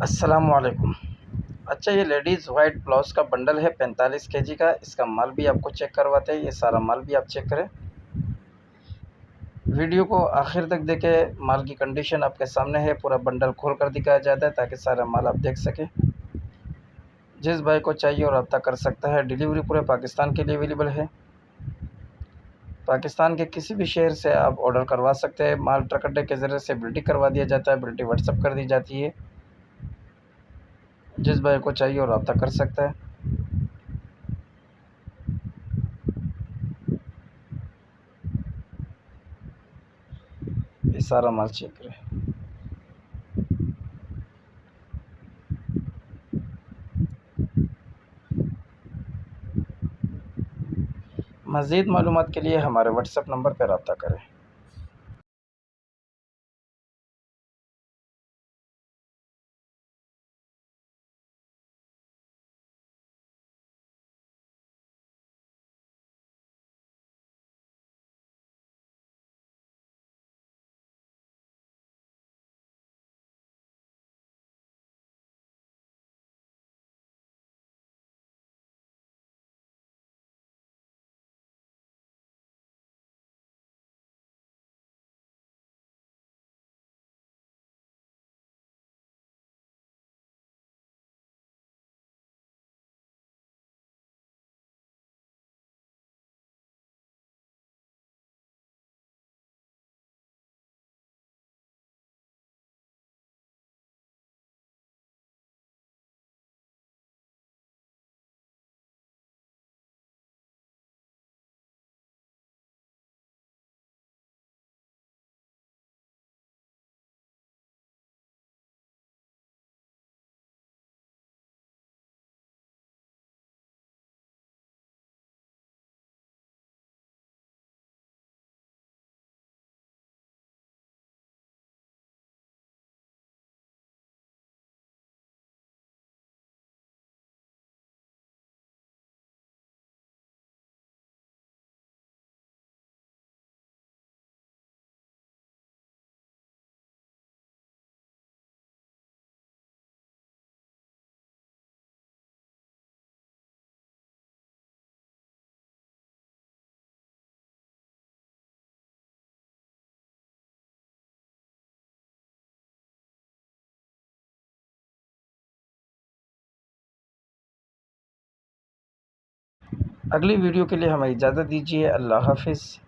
अस्सलामुअलैकुम। अच्छा, ये लेडीज़ वाइट ब्लाउज़ का बंडल है 45 केजी का। इसका माल भी आपको चेक करवाते हैं। ये सारा माल भी आप चेक करें। वीडियो को आखिर तक देखें। माल की कंडीशन आपके सामने है। पूरा बंडल खोल कर दिखाया जाता है ताकि सारा माल आप देख सकें। जिस भाई को चाहिए वो रब्ता कर सकता है। डिलीवरी पूरे पाकिस्तान के लिए अवेलेबल है। पाकिस्तान के किसी भी शहर से आप ऑर्डर करवा सकते हैं। माल ट्रक अड्डे के ज़रिए से बिल्टी करवा दिया जाता है। बिल्टी व्हाट्सअप कर दी जाती है। जिस भाई को चाहिए वो रब्ता कर सकता है। ये सारा माल चेक करें। मज़ीद मालूमात के लिए हमारे व्हाट्सएप नंबर पर रब्ता करें। अगली वीडियो के लिए हमें इजाज़त दीजिए। अल्लाह हाफ़िज़।